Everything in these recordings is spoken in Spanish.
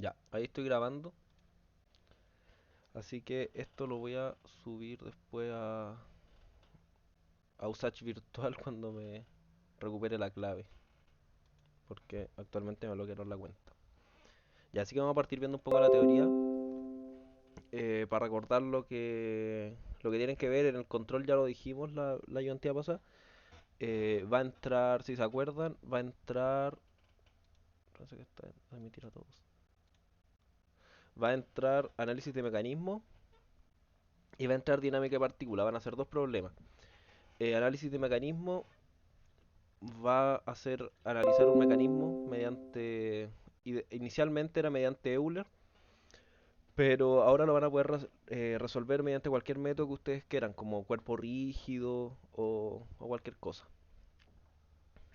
Ya, ahí estoy grabando. Así que esto lo voy a subir después a Usage Virtual cuando me recupere la clave. Porque actualmente me bloquearon la cuenta. Ya, así que vamos a partir viendo un poco la teoría. Para recordar lo que tienen que ver en el control, ya lo dijimos la ayudantía pasada. Va a entrar, si se acuerdan, va a entrar. No sé qué está. Admitir a todos. Va a entrar análisis de mecanismo y va a entrar dinámica de partícula. Van a ser dos problemas. Análisis de mecanismo va a hacer analizar un mecanismo mediante, inicialmente era mediante Euler, pero ahora lo van a poder resolver mediante cualquier método que ustedes quieran, como cuerpo rígido o cualquier cosa.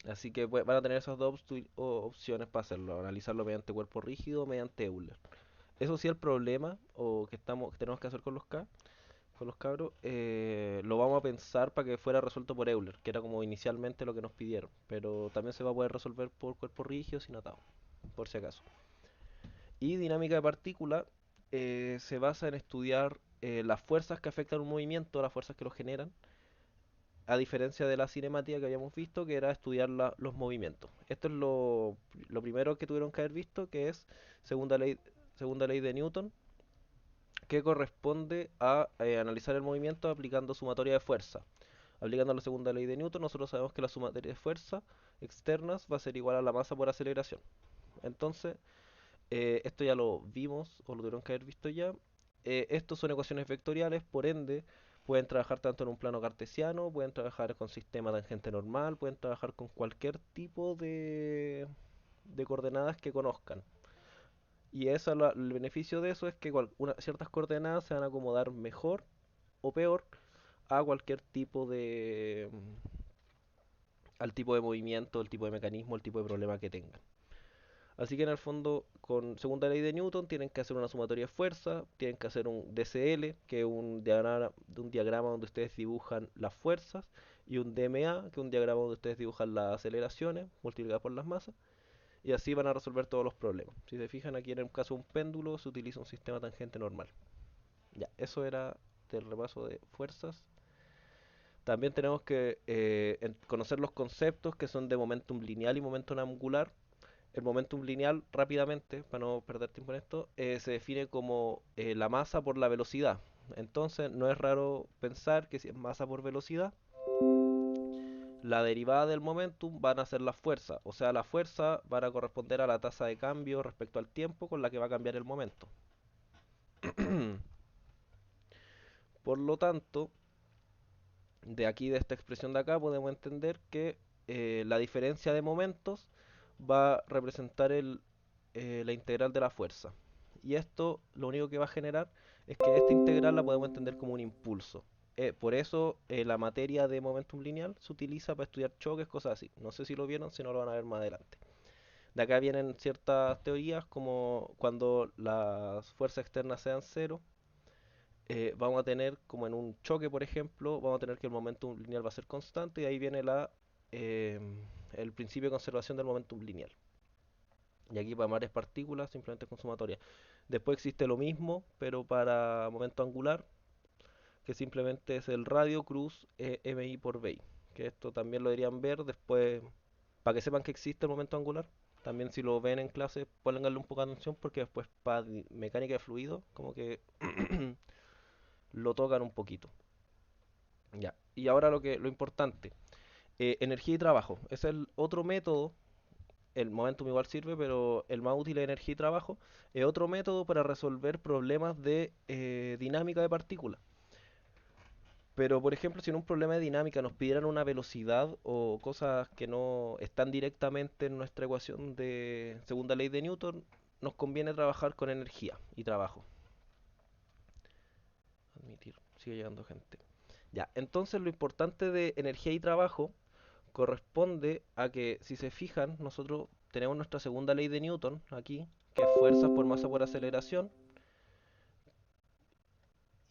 Así que van a tener esas dos opciones para hacerlo, analizarlo mediante cuerpo rígido o mediante Euler. Eso sí, el problema o que tenemos que hacer con los cabros, lo vamos a pensar para que fuera resuelto por Euler, que era como inicialmente lo que nos pidieron, pero también se va a poder resolver por cuerpo rígido sin atado, por si acaso. Y dinámica de partícula se basa en estudiar las fuerzas que afectan un movimiento, las fuerzas que lo generan, a diferencia de la cinemática que habíamos visto, que era estudiar los movimientos. Esto es lo primero que tuvieron que haber visto, que es segunda ley, segunda ley de Newton, que corresponde a analizar el movimiento aplicando sumatoria de fuerza. Aplicando la segunda ley de Newton, nosotros sabemos que la sumatoria de fuerza externas va a ser igual a la masa por aceleración. Entonces, esto ya lo vimos, o lo tuvieron que haber visto ya. Estos son ecuaciones vectoriales, por ende, pueden trabajar tanto en un plano cartesiano, pueden trabajar con sistema tangente normal, pueden trabajar con cualquier tipo de coordenadas que conozcan. Y eso, el beneficio de eso es que ciertas coordenadas se van a acomodar mejor o peor a cualquier tipo al tipo de movimiento, el tipo de mecanismo, el tipo de problema que tengan. Así que en el fondo, con segunda ley de Newton, tienen que hacer una sumatoria de fuerza, tienen que hacer un DCL, que es un diagrama donde ustedes dibujan las fuerzas, y un DMA, que es un diagrama donde ustedes dibujan las aceleraciones multiplicadas por las masas, y así van a resolver todos los problemas. Si se fijan aquí en el caso de un péndulo, se utiliza un sistema tangente normal. Ya, eso era del repaso de fuerzas. También tenemos que conocer los conceptos que son de momentum lineal y momentum angular. El momentum lineal, rápidamente, para no perder tiempo en esto, se define como la masa por la velocidad. Entonces, no es raro pensar que si es masa por velocidad, la derivada del momentum van a ser la fuerza. O sea, la fuerza va a corresponder a la tasa de cambio respecto al tiempo con la que va a cambiar el momento. Por lo tanto, de aquí, de esta expresión de acá, podemos entender que la diferencia de momentos va a representar la integral de la fuerza. Y esto lo único que va a generar es que esta integral la podemos entender como un impulso. Por eso la materia de momentum lineal se utiliza para estudiar choques, cosas así. No sé si lo vieron, si no lo van a ver más adelante. De acá vienen ciertas teorías como cuando las fuerzas externas sean cero, vamos a tener como en un choque, por ejemplo, vamos a tener que el momentum lineal va a ser constante y ahí viene eh, el principio de conservación del momentum lineal. Y aquí para varias partículas simplemente con sumatoria. Después existe lo mismo, pero para momento angular, que simplemente es el radio cruz MI por BI. Que esto también lo deberían ver después, para que sepan que existe el momento angular. También si lo ven en clase, pónganle un poco de atención porque después para mecánica de fluido, como que lo tocan un poquito. Ya. Y ahora lo importante, energía y trabajo. Ese es el otro método. El momentum igual sirve, pero el más útil es energía y trabajo. Es otro método para resolver problemas de dinámica de partículas. Pero, por ejemplo, si en un problema de dinámica nos pidieran una velocidad o cosas que no están directamente en nuestra ecuación de segunda ley de Newton, nos conviene trabajar con energía y trabajo. Admitir, sigue llegando gente. Ya, entonces lo importante de energía y trabajo corresponde a que, si se fijan, nosotros tenemos nuestra segunda ley de Newton aquí, que es fuerzas por masa por aceleración,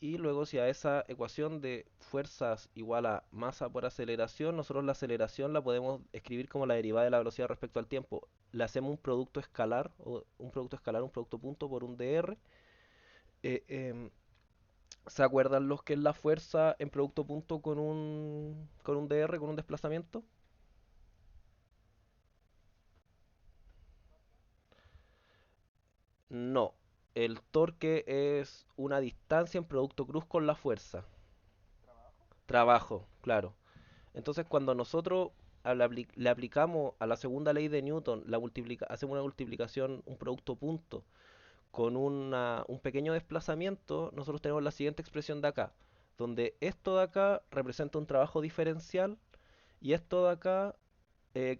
Y luego si a esa ecuación de fuerzas igual a masa por aceleración, nosotros la aceleración la podemos escribir como la derivada de la velocidad respecto al tiempo. Le hacemos un producto escalar, un producto punto por un dr. Eh, em, ¿Se acuerdan los que es la fuerza en producto punto con un dr, con un desplazamiento? No, el torque es una distancia en producto cruz con la fuerza. Trabajo, claro. Entonces, cuando nosotros le aplicamos a la segunda ley de Newton, hacemos una multiplicación, un producto punto, con un pequeño desplazamiento, nosotros tenemos la siguiente expresión de acá, donde esto de acá representa un trabajo diferencial y esto de acá,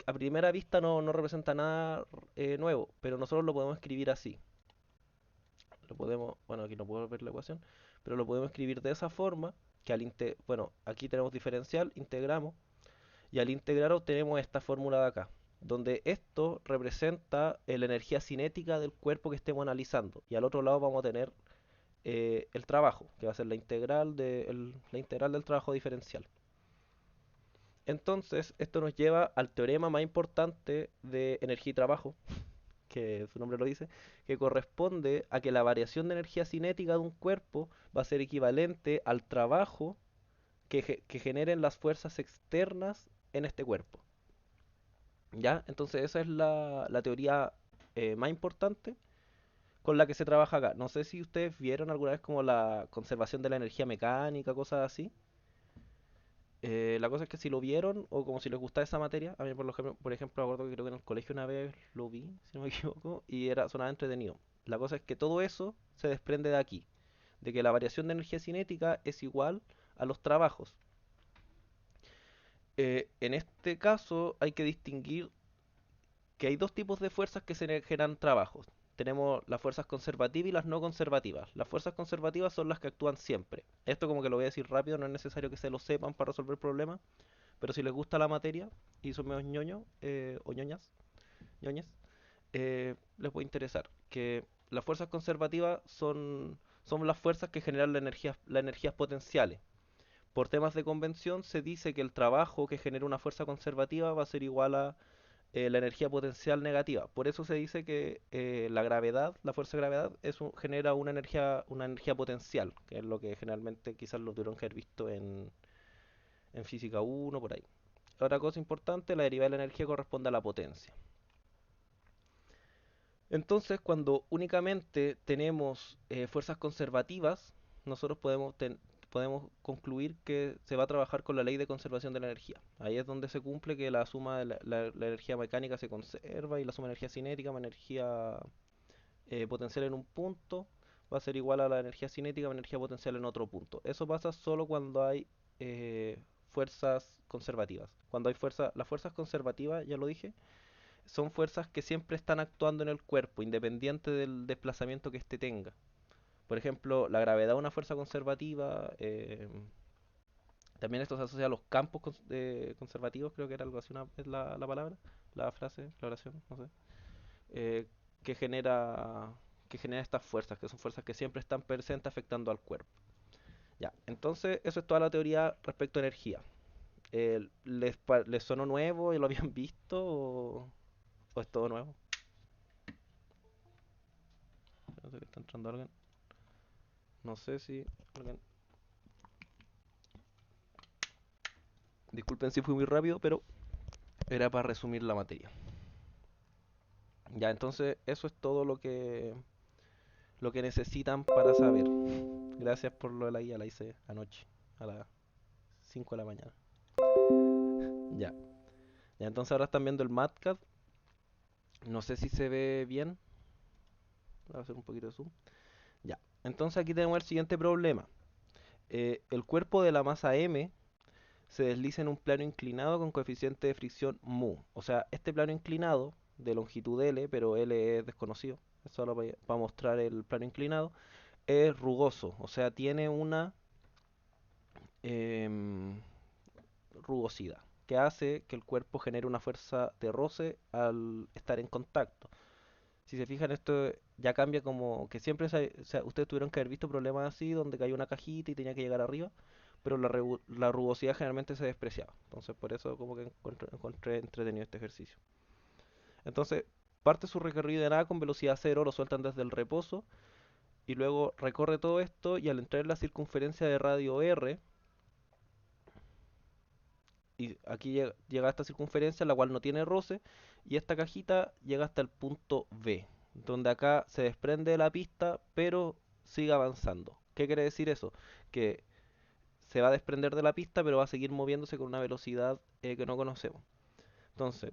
a primera vista no representa nada nuevo, pero nosotros lo podemos escribir así. Lo podemos, bueno, aquí no puedo ver la ecuación, pero lo podemos escribir de esa forma, que bueno, aquí tenemos diferencial, integramos, y al integrar obtenemos esta fórmula de acá, donde esto representa la energía cinética del cuerpo que estemos analizando. Y al otro lado vamos a tener el trabajo, que va a ser la integral del trabajo diferencial. Entonces, esto nos lleva al teorema más importante de energía y trabajo, que su nombre lo dice, que corresponde a que la variación de energía cinética de un cuerpo va a ser equivalente al trabajo que generen las fuerzas externas en este cuerpo. ¿Ya? Entonces esa es la teoría más importante con la que se trabaja acá. No sé si ustedes vieron alguna vez como la conservación de la energía mecánica, cosas así. La cosa es que si lo vieron o como si les gustaba esa materia, a mí por ejemplo, me acuerdo que creo que en el colegio una vez lo vi, si no me equivoco, y sonaba entretenido. La cosa es que todo eso se desprende de aquí, de que la variación de energía cinética es igual a los trabajos. En este caso hay que distinguir que hay dos tipos de fuerzas que se generan trabajos. Tenemos las fuerzas conservativas y las no conservativas. Las fuerzas conservativas son las que actúan siempre. Esto como que lo voy a decir rápido, no es necesario que se lo sepan para resolver problemas, pero si les gusta la materia y son menos ñoños o ñoñas, les puede interesar que las fuerzas conservativas son las fuerzas que generan las energías potenciales. Por temas de convención se dice que el trabajo que genera una fuerza conservativa va a ser igual a la energía potencial negativa. Por eso se dice que la gravedad, la fuerza de gravedad, genera una energía potencial, que es lo que generalmente quizás lo tuvieron que haber visto en física uno por ahí. Otra cosa importante, la derivada de la energía corresponde a la potencia. Entonces, cuando únicamente tenemos fuerzas conservativas, nosotros podemos concluir que se va a trabajar con la ley de conservación de la energía. Ahí es donde se cumple que la suma de la energía mecánica se conserva y la suma de energía cinética, energía potencial en un punto, va a ser igual a la energía cinética, energía potencial en otro punto. Eso pasa solo cuando hay fuerzas conservativas. Cuando hay las fuerzas conservativas, ya lo dije, son fuerzas que siempre están actuando en el cuerpo, independiente del desplazamiento que éste tenga. Por ejemplo, la gravedad es una fuerza conservativa. También esto se asocia a los campos conservativos, creo que era algo así es la palabra, la frase, la oración, no sé. eh, que genera que genera estas fuerzas, que son fuerzas que siempre están presentes afectando al cuerpo. Ya, entonces eso es toda la teoría respecto a energía. ¿Les sonó nuevo y lo habían visto o es todo nuevo? No sé que está entrando alguien. No sé si alguien... Disculpen si fui muy rápido, pero era para resumir la materia. Ya, entonces eso es todo lo que necesitan para saber. Gracias por lo de la guía, la hice anoche, a las 5 de la mañana. Ya, ya entonces ahora están viendo el MATCAD. No sé si se ve bien. Voy a hacer un poquito de zoom. Ya, entonces aquí tenemos el siguiente problema. El cuerpo de la masa M se desliza en un plano inclinado con coeficiente de fricción mu. O sea, este plano inclinado de longitud L, pero L es desconocido, es solo para mostrar el plano inclinado, es rugoso, o sea, tiene una em, rugosidad que hace que el cuerpo genere una fuerza de roce al estar en contacto. Si se fijan, esto ya cambia como que siempre o sea, ustedes tuvieron que haber visto problemas así, donde cayó una cajita y tenía que llegar arriba, pero la rugosidad generalmente se despreciaba. Entonces, por eso como que encontré entretenido este ejercicio. Entonces, parte su recorrido de nada con velocidad cero, lo sueltan desde el reposo, y luego recorre todo esto, y al entrar en la circunferencia de radio R, y aquí llega a esta circunferencia, la cual no tiene roce, y esta cajita llega hasta el punto B, donde acá se desprende de la pista, pero sigue avanzando. ¿Qué quiere decir eso? Que se va a desprender de la pista, pero va a seguir moviéndose con una velocidad que no conocemos. Entonces,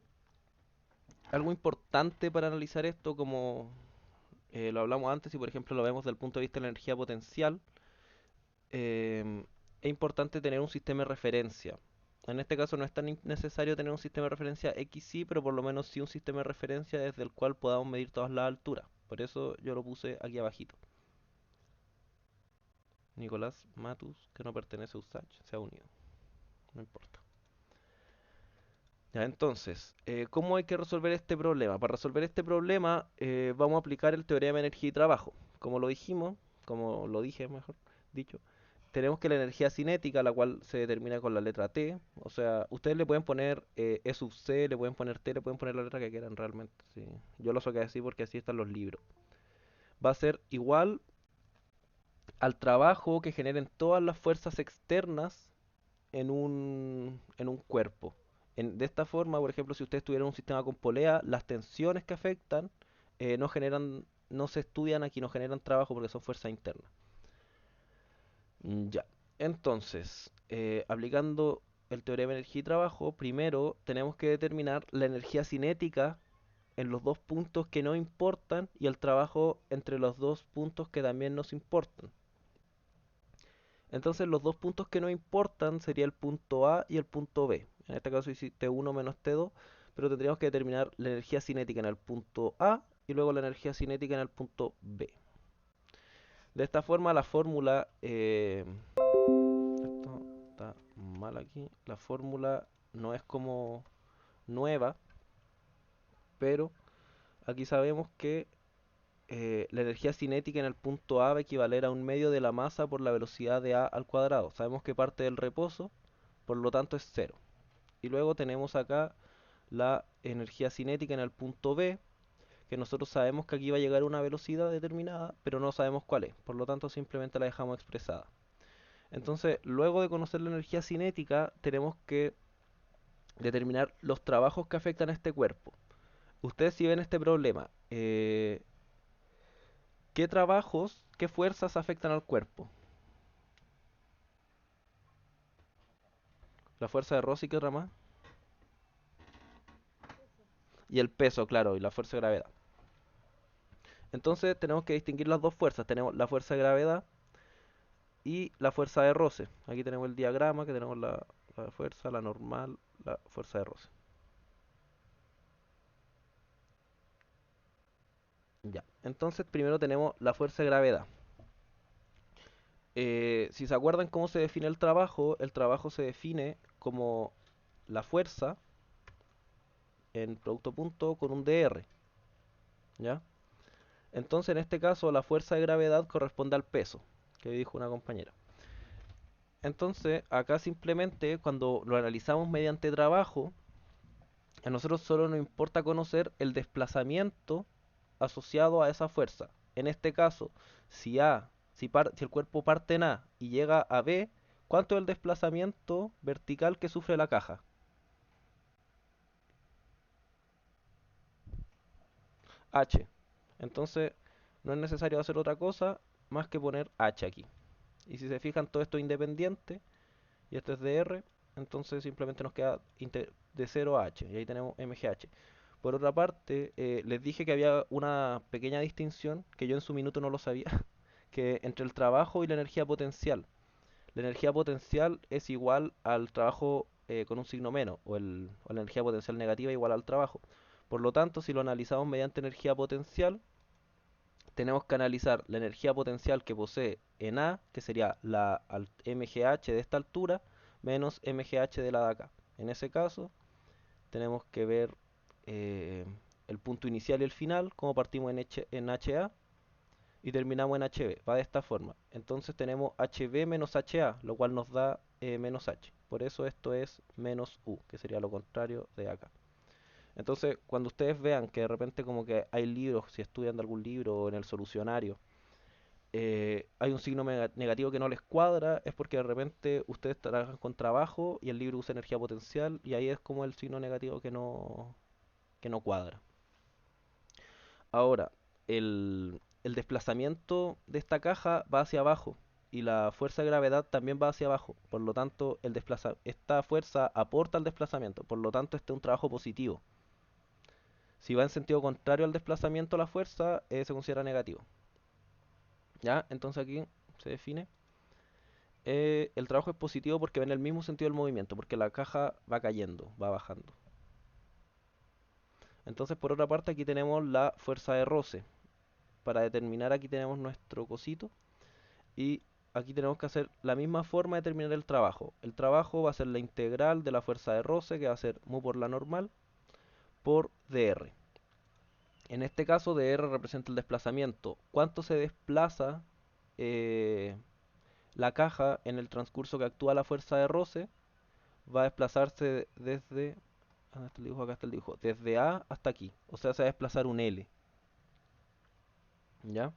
algo importante para analizar esto, como lo hablamos antes, y por ejemplo lo vemos desde el punto de vista de la energía potencial, es importante tener un sistema de referencia. En este caso no es tan necesario tener un sistema de referencia XY, pero por lo menos sí un sistema de referencia desde el cual podamos medir todas las alturas. Por eso yo lo puse aquí abajito. Nicolás Matus, que no pertenece a USACH, se ha unido. No importa. Ya, entonces, ¿cómo hay que resolver este problema? Para resolver este problema vamos a aplicar el teorema de energía y trabajo. Como lo dijimos, como lo dije mejor dicho, tenemos que la energía cinética, la cual se determina con la letra T, o sea, ustedes le pueden poner E sub C, le pueden poner T, le pueden poner la letra que quieran realmente. Sí. Yo lo saqué así porque así están los libros. Va a ser igual al trabajo que generen todas las fuerzas externas en un cuerpo. De esta forma, por ejemplo, si ustedes tuvieran un sistema con polea, las tensiones que afectan no generan, no se estudian aquí, no generan trabajo porque son fuerzas internas. Ya. Entonces, aplicando el teorema de energía y trabajo, primero tenemos que determinar la energía cinética en los dos puntos que no importan y el trabajo entre los dos puntos que también nos importan. Entonces los dos puntos que no importan sería el punto A y el punto B. En este caso hice T1 menos T2, pero tendríamos que determinar la energía cinética en el punto A y luego la energía cinética en el punto B. De esta forma la fórmula, esto está mal aquí, la fórmula no es como nueva, pero aquí sabemos que la energía cinética en el punto A va a equivaler a un medio de la masa por la velocidad de A al cuadrado. Sabemos que parte del reposo, por lo tanto es cero. Y luego tenemos acá la energía cinética en el punto B, que nosotros sabemos que aquí va a llegar a una velocidad determinada, pero no sabemos cuál es. Por lo tanto, simplemente la dejamos expresada. Entonces, luego de conocer la energía cinética, tenemos que determinar los trabajos que afectan a este cuerpo. Ustedes si ven este problema, ¿qué trabajos, qué fuerzas afectan al cuerpo? La fuerza de Rossi, ¿qué otra más? Y el peso, claro, y la fuerza de gravedad. Entonces tenemos que distinguir las dos fuerzas. Tenemos la fuerza de gravedad y la fuerza de roce. Aquí tenemos el diagrama, que tenemos la fuerza, la normal, la fuerza de roce. Ya, entonces primero tenemos la fuerza de gravedad. Si se acuerdan cómo se define el trabajo se define como la fuerza en producto punto con un dr, ¿ya? Entonces en este caso la fuerza de gravedad corresponde al peso, que dijo una compañera. Entonces acá simplemente cuando lo analizamos mediante trabajo, a nosotros solo nos importa conocer el desplazamiento asociado a esa fuerza. En este caso, si el cuerpo parte en A y llega a B, ¿cuánto es el desplazamiento vertical que sufre la caja? H. Entonces, no es necesario hacer otra cosa más que poner H aquí. Y si se fijan, todo esto es independiente y esto es de R, entonces simplemente nos queda de 0 a H. Y ahí tenemos MGH. Por otra parte, les dije que había una pequeña distinción que yo en su minuto no lo sabía, que entre el trabajo y la energía potencial. La energía potencial es igual al trabajo con un signo menos, o la energía potencial negativa igual al trabajo. Por lo tanto, si lo analizamos mediante energía potencial, tenemos que analizar la energía potencial que posee en A, que sería la MGH de esta altura, menos MGH de la de acá. En ese caso, tenemos que ver eh, el punto inicial y el final, como partimos en HA y terminamos en HB. Va de esta forma. Entonces tenemos HB menos HA, lo cual nos da menos H. Por eso esto es menos U, que sería lo contrario de acá. Entonces, cuando ustedes vean que de repente como que hay libros, si estudian de algún libro o en el solucionario, hay un signo negativo que no les cuadra, es porque de repente ustedes trabajan con trabajo y el libro usa energía potencial y ahí es como el signo negativo que no cuadra. Ahora, el desplazamiento de esta caja va hacia abajo y la fuerza de gravedad también va hacia abajo. Por lo tanto, esta fuerza aporta al desplazamiento. Por lo tanto, este es un trabajo positivo. Si va en sentido contrario al desplazamiento, la fuerza se considera negativo. ¿Ya? Entonces aquí se define. El trabajo es positivo porque va en el mismo sentido del movimiento, porque la caja va cayendo, va bajando. Entonces, por otra parte, aquí tenemos la fuerza de roce. Para determinar aquí tenemos nuestro cosito y aquí tenemos que hacer la misma forma de determinar el trabajo. El trabajo va a ser la integral de la fuerza de roce, que va a ser mu por la normal, por dr. En este caso, dr representa el desplazamiento. ¿Cuánto se desplaza eh, la caja en el transcurso que actúa la fuerza de roce? Va a desplazarse desde... ¿Dónde está el dibujo? Acá está el dibujo. Desde A hasta aquí. O sea, se va a desplazar un L. ¿Ya?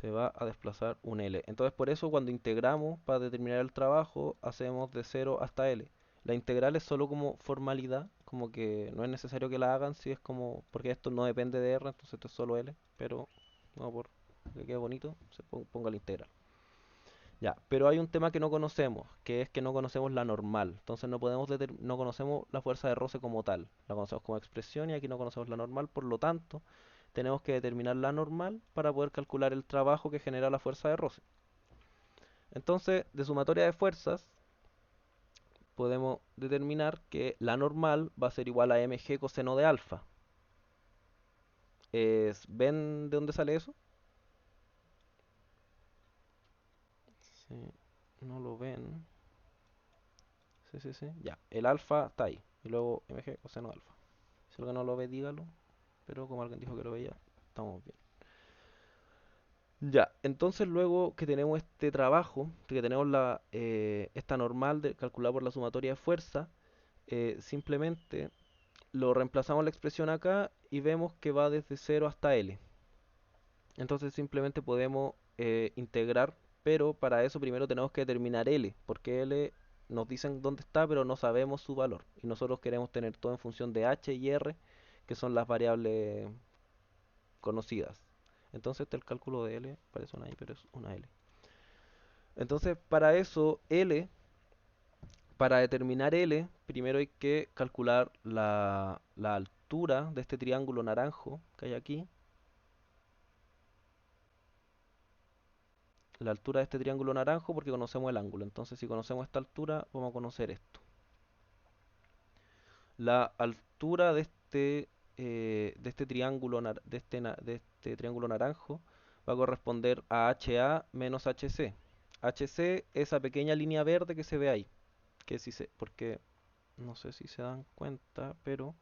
Se va a desplazar un L. Entonces por eso cuando integramos para determinar el trabajo hacemos de 0 hasta L. La integral es solo como formalidad, como que no es necesario que la hagan si es como, porque esto no depende de R, entonces esto es solo L, pero no por que quede bonito, ponga la integral. Ya, pero hay un tema que no conocemos, que es que no conocemos la normal. Entonces no conocemos la fuerza de roce como tal. La conocemos como expresión y aquí no conocemos la normal, por lo tanto, tenemos que determinar la normal para poder calcular el trabajo que genera la fuerza de roce. Entonces, de sumatoria de fuerzas, podemos determinar que la normal va a ser igual a mg coseno de alfa. ¿Ven de dónde sale eso? Si no lo ven. Sí, sí, sí. Ya, el alfa está ahí. Y luego mg coseno de alfa. Si alguien no lo ve, dígalo. Pero como alguien dijo que lo veía, estamos bien. Ya, entonces luego que tenemos este trabajo, que tenemos esta normal calculada por la sumatoria de fuerza, simplemente lo reemplazamos la expresión acá y vemos que va desde 0 hasta L. Entonces simplemente podemos integrar, pero para eso primero tenemos que determinar L, porque L nos dicen dónde está, pero no sabemos su valor. Y nosotros queremos tener todo en función de H y R, que son las variables conocidas. Entonces este el cálculo de L, parece una I, pero es una L. Entonces para eso L, para determinar L, primero hay que calcular la altura de este triángulo naranjo que hay aquí. La altura de este triángulo naranjo porque conocemos el ángulo. Entonces si conocemos esta altura, vamos a conocer esto. La altura de este triángulo, de este triángulo naranjo va a corresponder a HA menos HC. HC es esa pequeña línea verde que se ve ahí. Que si se, porque no sé si se dan cuenta, pero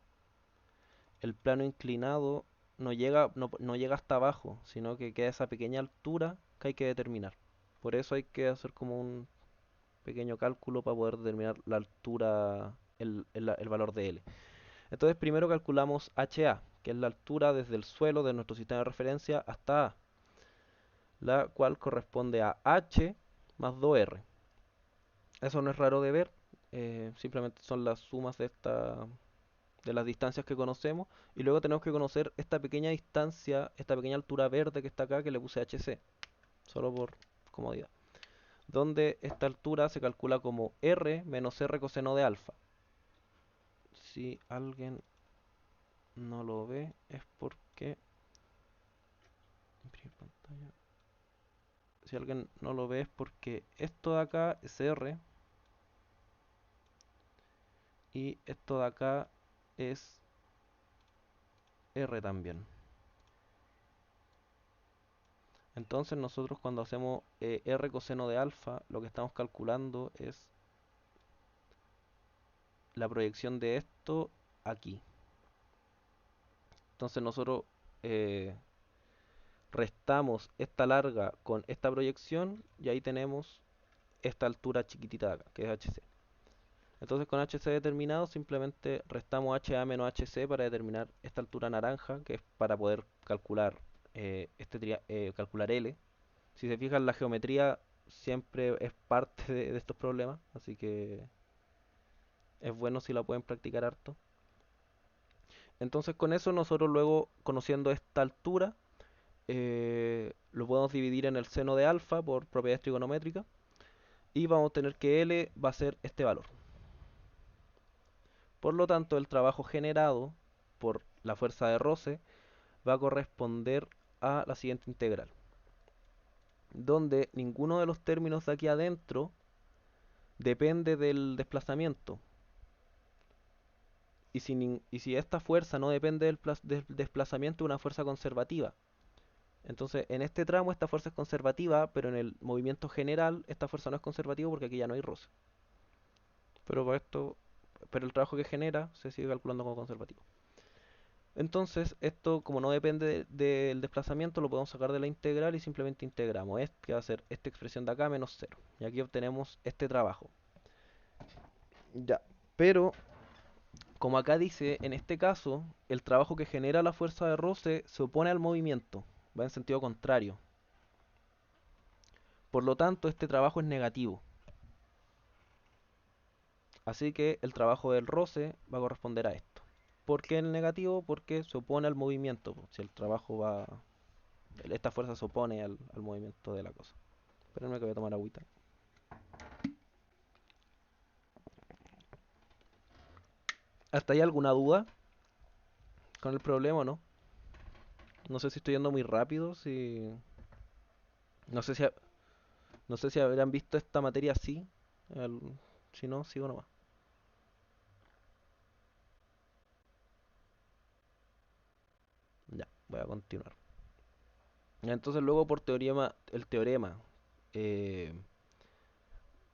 el plano inclinado no llega hasta abajo, sino que queda esa pequeña altura que hay que determinar. Por eso hay que hacer como un pequeño cálculo para poder determinar la altura, el valor de L. Entonces primero calculamos HA, que es la altura desde el suelo de nuestro sistema de referencia hasta A, la cual corresponde a H más 2R. Eso no es raro de ver, simplemente son las sumas de las distancias que conocemos y luego tenemos que conocer esta pequeña distancia, esta pequeña altura verde que está acá que le puse HC, solo por comodidad, donde esta altura se calcula como R menos R coseno de alfa. Si alguien no lo ve es porque... Imprimir pantalla. Si alguien no lo ve es porque esto de acá es R y esto de acá es R también. Entonces nosotros cuando hacemos R coseno de alfa, lo que estamos calculando es la proyección de esto aquí. Entonces nosotros eh, restamos esta larga con esta proyección y ahí tenemos esta altura chiquitita de acá, que es HC. Entonces con HC determinado simplemente restamos HA menos HC para determinar esta altura naranja, que es para poder calcular, calcular L. Si se fijan, la geometría siempre es parte de estos problemas, así que es bueno si la pueden practicar harto. Entonces con eso nosotros luego, conociendo esta altura, lo podemos dividir en el seno de alfa por propiedades trigonométricas y vamos a tener que L va a ser este valor. Por lo tanto, el trabajo generado por la fuerza de roce va a corresponder a la siguiente integral, donde ninguno de los términos de aquí adentro depende del desplazamiento. Y si esta fuerza no depende del desplazamiento, es una fuerza conservativa. Entonces, en este tramo esta fuerza es conservativa, pero en el movimiento general esta fuerza no es conservativa porque aquí ya no hay roce. Pero para esto, pero el trabajo que genera se sigue calculando como conservativo. Entonces, esto como no depende del desplazamiento, lo podemos sacar de la integral y simplemente integramos. Que va a ser esta expresión de acá menos cero. Y aquí obtenemos este trabajo. Ya, pero como acá dice, en este caso, el trabajo que genera la fuerza de roce se opone al movimiento, va en sentido contrario. Por lo tanto, este trabajo es negativo. Así que el trabajo del roce va a corresponder a esto. ¿Por qué el negativo? Porque se opone al movimiento. Si el trabajo va... Esta fuerza se opone al movimiento de la cosa. Espérenme que voy a tomar agüita. ¿Hasta ahí alguna duda con el problema o no? No sé si estoy yendo muy rápido, si... No sé si, no sé si habrán visto esta materia así. Si no, sigo nomás. Ya, voy a continuar. Entonces luego por el teorema eh,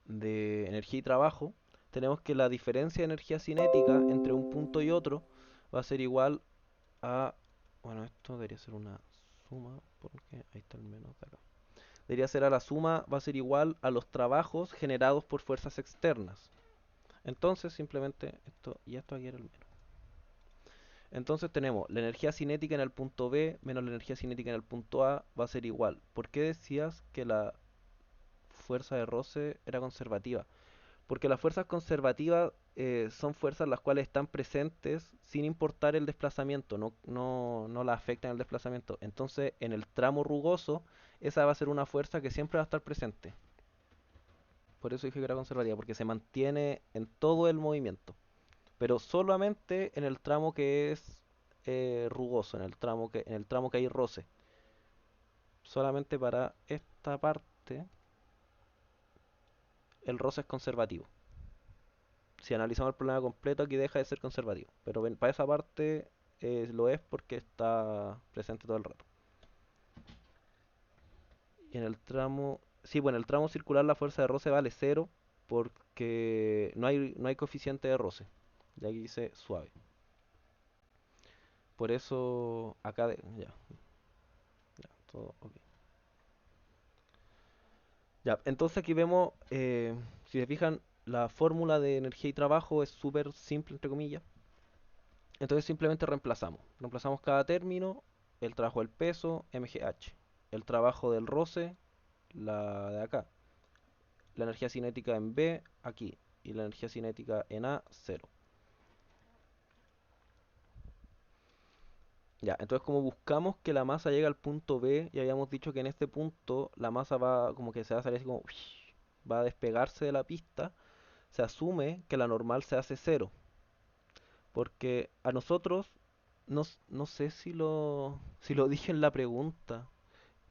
de energía y trabajo, tenemos que la diferencia de energía cinética entre un punto y otro va a ser igual a... Bueno, esto debería ser una suma, porque ahí está el menos de acá. Debería ser a la suma, va a ser igual a los trabajos generados por fuerzas externas. Entonces simplemente esto y esto aquí era el menos. Entonces tenemos la energía cinética en el punto B menos la energía cinética en el punto A va a ser igual. ¿Por qué decías que la fuerza de roce era conservativa? Porque las fuerzas conservativas son fuerzas las cuales están presentes sin importar el desplazamiento, no la afectan el desplazamiento. Entonces, en el tramo rugoso, esa va a ser una fuerza que siempre va a estar presente. Por eso dije que era conservativa, porque se mantiene en todo el movimiento. Pero solamente en el tramo que es rugoso, en el tramo que hay roce. Solamente para esta parte, el roce es conservativo. Si analizamos el problema completo, aquí deja de ser conservativo. Pero para esa parte lo es porque está presente todo el rato. Y en el tramo... Sí, bueno, en el tramo circular la fuerza de roce vale cero porque no hay coeficiente de roce. Y aquí dice suave. Por eso acá... Ya, todo ok. Ya, entonces aquí vemos, si se fijan, la fórmula de energía y trabajo es súper simple, entre comillas. Entonces simplemente reemplazamos. Reemplazamos cada término, el trabajo del peso, mgh. El trabajo del roce, la de acá. La energía cinética en B, aquí. Y la energía cinética en A, cero. Ya, entonces como buscamos que la masa llegue al punto B, y habíamos dicho que en este punto la masa va como que se va a salir así como... Va a despegarse de la pista, se asume que la normal se hace cero. Porque a nosotros, no sé si lo dije en la pregunta,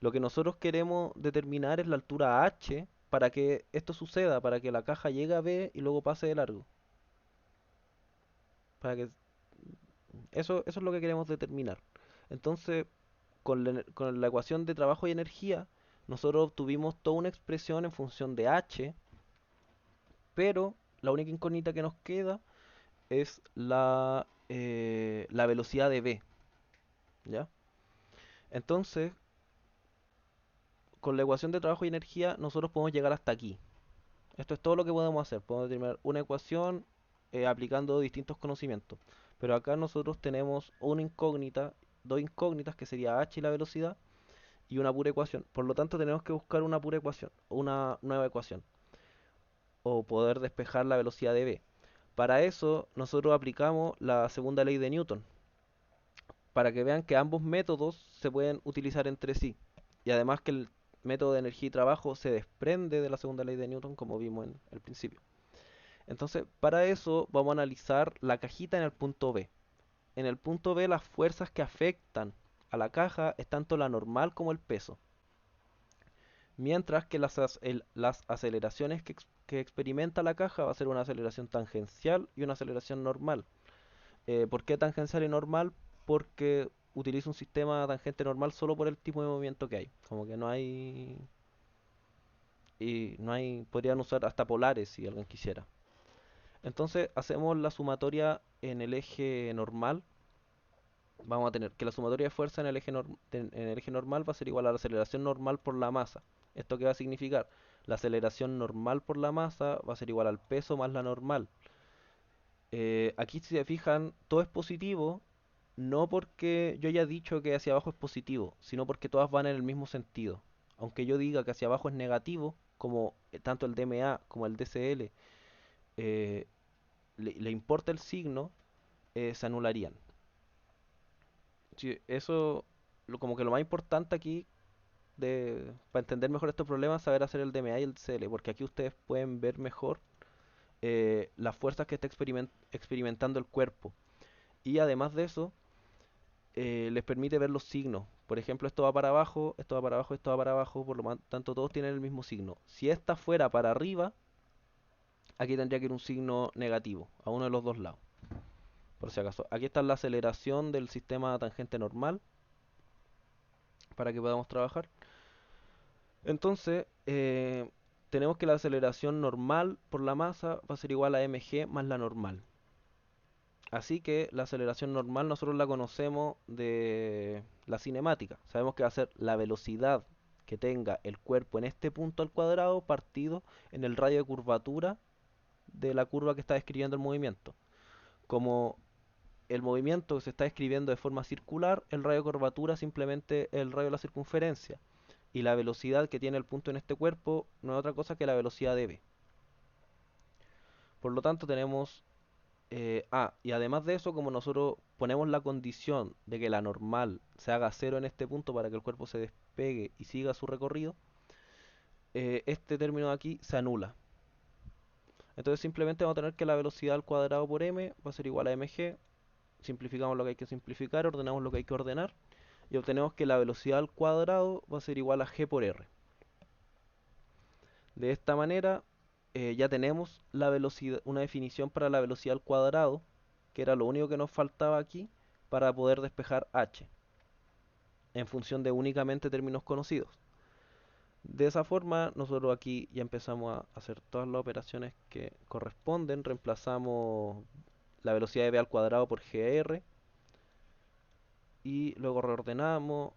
lo que nosotros queremos determinar es la altura h para que esto suceda, para que la caja llegue a B y luego pase de largo. Para que eso es lo que queremos determinar. Entonces, con la ecuación de trabajo y energía, nosotros obtuvimos toda una expresión en función de h, pero la única incógnita que nos queda es la velocidad de B. ¿ya? Entonces, con la ecuación de trabajo y energía, nosotros podemos llegar hasta aquí. Esto es todo lo que podemos hacer. Podemos determinar una ecuación aplicando distintos conocimientos. Pero acá nosotros tenemos una incógnita, dos incógnitas, que sería h y la velocidad, y una pura ecuación. Por lo tanto, tenemos que buscar una pura ecuación, una nueva ecuación, o poder despejar la velocidad de v. Para eso, nosotros aplicamos la segunda ley de Newton, para que vean que ambos métodos se pueden utilizar entre sí. Y además que el método de energía y trabajo se desprende de la segunda ley de Newton, como vimos en el principio. Entonces, para eso vamos a analizar la cajita en el punto B. En el punto B, las fuerzas que afectan a la caja es tanto la normal como el peso. Mientras que las aceleraciones que experimenta la caja va a ser una aceleración tangencial y una aceleración normal. ¿Por qué tangencial y normal? Porque utiliza un sistema tangente normal solo por el tipo de movimiento que hay. Como que no hay... Y no hay... Podrían usar hasta polares si alguien quisiera. Entonces hacemos la sumatoria en el eje normal. Vamos a tener que la sumatoria de fuerza en el eje normal va a ser igual a la aceleración normal por la masa. ¿Esto qué va a significar? La aceleración normal por la masa va a ser igual al peso más la normal. Aquí si se fijan, todo es positivo, no porque yo haya dicho que hacia abajo es positivo, sino porque todas van en el mismo sentido. Aunque yo diga que hacia abajo es negativo, como tanto el DMA como el DCL eh, le importa el signo, se anularían. Sí, eso, como que lo más importante aquí para entender mejor estos problemas, saber hacer el DMA y el CL, porque aquí ustedes pueden ver mejor las fuerzas que está experimentando el cuerpo. Y además de eso, les permite ver los signos. Por ejemplo, esto va para abajo, esto va para abajo, esto va para abajo, por lo tanto todos tienen el mismo signo. Si esta fuera para arriba, aquí tendría que ir un signo negativo, a uno de los dos lados, por si acaso. Aquí está la aceleración del sistema tangente normal, para que podamos trabajar. Entonces, tenemos que la aceleración normal por la masa va a ser igual a mg más la normal. Así que la aceleración normal nosotros la conocemos de la cinemática. Sabemos que va a ser la velocidad que tenga el cuerpo en este punto al cuadrado partido en el radio de curvatura de la curva que está describiendo el movimiento. Como el movimiento se está describiendo de forma circular, el radio de curvatura simplemente el radio de la circunferencia. Y la velocidad que tiene el punto en este cuerpo no es otra cosa que la velocidad de v. Por lo tanto tenemos y además de eso, como nosotros ponemos la condición de que la normal se haga cero en este punto para que el cuerpo se despegue y siga su recorrido, este término de aquí se anula. Entonces simplemente vamos a tener que la velocidad al cuadrado por m va a ser igual a mg. Simplificamos lo que hay que simplificar, ordenamos lo que hay que ordenar y obtenemos que la velocidad al cuadrado va a ser igual a g por r. De esta manera ya tenemos la velocidad, una definición para la velocidad al cuadrado, que era lo único que nos faltaba aquí para poder despejar h, en función de únicamente términos conocidos. De esa forma, nosotros aquí ya empezamos a hacer todas las operaciones que corresponden. Reemplazamos la velocidad de v al cuadrado por gr y luego reordenamos.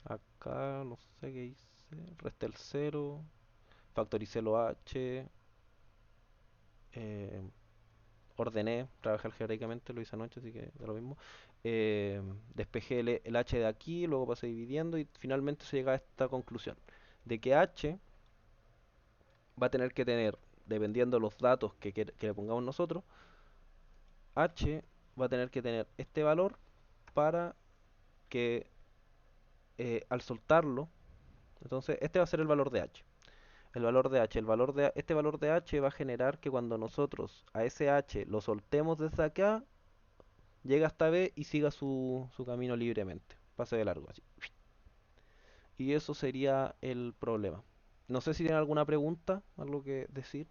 Acá no sé qué hice. Resta el 0, factoricé lo h, eh, ordené, trabajé algebraicamente, lo hice anoche, así que da lo mismo. Despejé el h de aquí, luego pasé dividiendo y finalmente se llega a esta conclusión, de que h va a tener que tener, dependiendo de los datos que le pongamos nosotros, h va a tener que tener este valor para que al soltarlo, entonces este va a ser el valor de h. El valor de h, este valor de h va a generar que cuando nosotros a ese h lo soltemos desde acá, llega hasta B y siga su camino libremente. Pase de largo así. Y eso sería el problema. No sé si tienen alguna pregunta, algo que decir.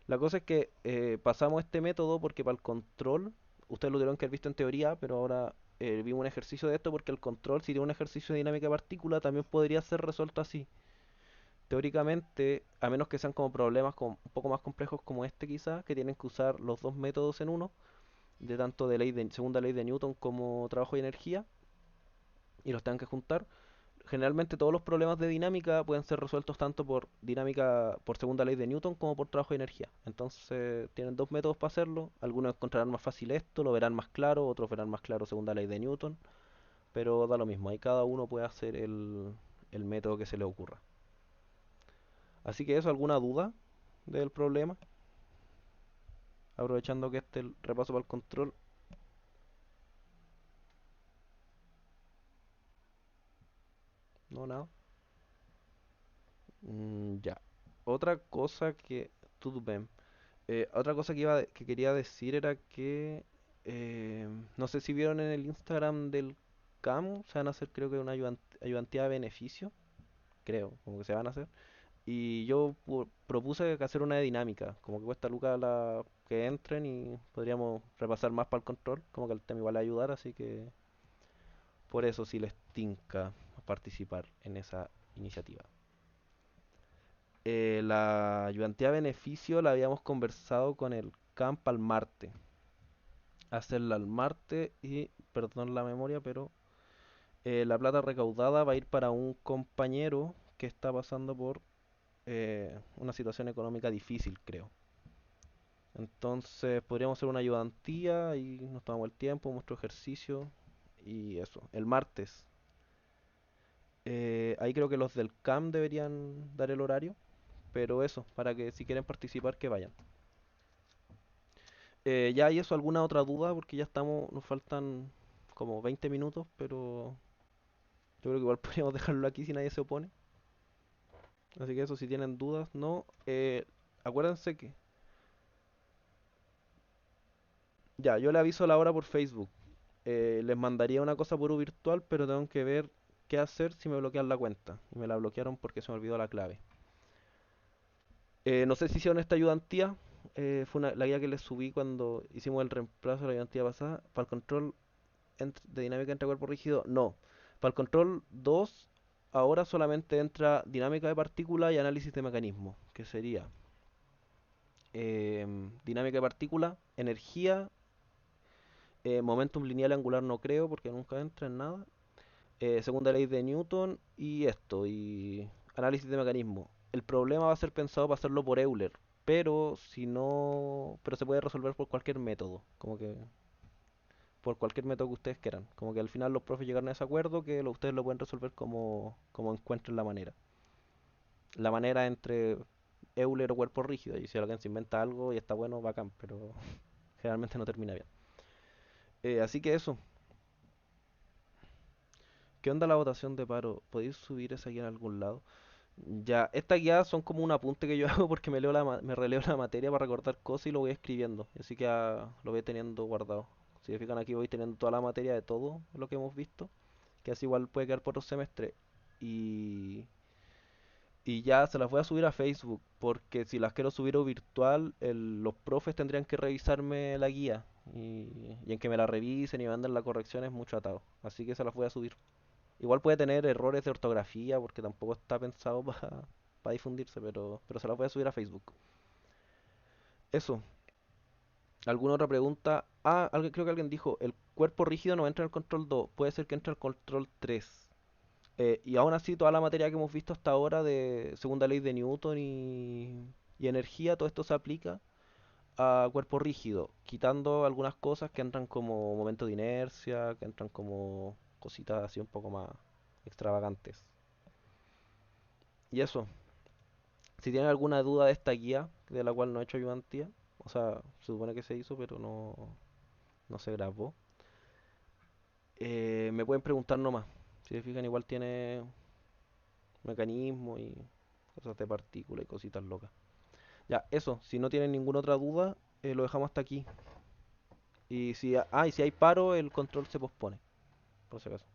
La cosa es que pasamos este método porque para el control, ustedes lo tuvieron que haber visto en teoría, pero ahora vimos un ejercicio de esto porque el control, si tiene un ejercicio de dinámica de partícula, también podría ser resuelto así. Teóricamente, a menos que sean como problemas un poco más complejos como este quizás, que tienen que usar los dos métodos en uno, de tanto de segunda ley de Newton como trabajo y energía, y los tengan que juntar. Generalmente todos los problemas de dinámica pueden ser resueltos tanto por dinámica, por segunda ley de Newton como por trabajo y energía. Entonces tienen dos métodos para hacerlo. Algunos encontrarán más fácil esto, lo verán más claro, otros verán más claro segunda ley de Newton, pero da lo mismo. Ahí cada uno puede hacer el método que se le ocurra. Así que eso, ¿alguna duda del problema? Aprovechando que este es el repaso para el control. No, nada. Ya. Otra cosa que... Todo bien. Otra cosa que quería decir era que... no sé si vieron en el Instagram del CAM, se van a hacer creo que una ayudantía de beneficio. Creo, como que se van a hacer. Y yo propuse que hacer una de dinámica, como que cuesta lucas la que entren y podríamos repasar más para el control, como que el tema igual a ayudar, así que por eso si les tinca participar en esa iniciativa. La ayudantía de beneficio la habíamos conversado con el CAMP al Marte. Hacerla al Marte y, perdón la memoria, pero la plata recaudada va a ir para un compañero que está pasando por una situación económica difícil, creo. Entonces podríamos hacer una ayudantía y nos tomamos el tiempo, nuestro ejercicio y eso. El martes. Ahí creo que los del CAM deberían dar el horario, pero eso, para que si quieren participar que vayan. Ya hay eso, alguna otra duda, porque ya estamos, nos faltan como 20 minutos, pero yo creo que igual podríamos dejarlo aquí si nadie se opone. Así que eso, si tienen dudas, no. Acuérdense que... Ya, yo le aviso a la hora por Facebook. Les mandaría una cosa por U virtual, pero tengo que ver qué hacer si me bloquean la cuenta. Y me la bloquearon porque se me olvidó la clave. No sé si hicieron esta ayudantía. Fue la guía que les subí cuando hicimos el reemplazo de la ayudantía pasada. Para el control de dinámica entre cuerpo rígido, no. Para el control 2 ahora solamente entra dinámica de partícula y análisis de mecanismo, que sería dinámica de partícula, energía, momentum lineal angular no creo porque nunca entra en nada, segunda ley de Newton y esto, y análisis de mecanismo. El problema va a ser pensado para hacerlo por Euler, pero si no, pero se puede resolver por cualquier método, como que por cualquier método que ustedes quieran. Como que al final los profes llegaron a ese acuerdo que ustedes lo pueden resolver como encuentren la manera. La manera entre Euler o cuerpo rígido, y si alguien se inventa algo y está bueno, bacán, pero generalmente no termina bien. Así que eso. ¿Qué onda la votación de paro? ¿Podéis subir esa guía en algún lado? Ya, estas guías son como un apunte que yo hago porque me releo la materia para recordar cosas y lo voy escribiendo. Así que lo voy teniendo guardado. Si se fijan aquí voy teniendo toda la materia de todo lo que hemos visto, que así igual puede quedar por otro semestre. Y, y ya se las voy a subir a Facebook, porque si las quiero subir a virtual, los profes tendrían que revisarme la guía. Y en que me la revisen y me manden la corrección es mucho atado. Así que se las voy a subir. Igual puede tener errores de ortografía porque tampoco está pensado para difundirse, pero se las voy a subir a Facebook. Eso. ¿Alguna otra pregunta? Creo que alguien dijo, el cuerpo rígido no entra en el control 2, puede ser que entre al control 3. Y aún así, toda la materia que hemos visto hasta ahora de segunda ley de Newton y energía, todo esto se aplica a cuerpo rígido, quitando algunas cosas que entran como momento de inercia, que entran como cositas así un poco más extravagantes. Y eso, si tienen alguna duda de esta guía, de la cual no he hecho ayudantía, o sea, se supone que se hizo, pero no se grabó, me pueden preguntar nomás. Si se fijan, igual tiene mecanismos y cosas de partículas y cositas locas. Ya, eso, si no tienen ninguna otra duda, lo dejamos hasta aquí. Y si hay paro, el control se pospone, por si acaso.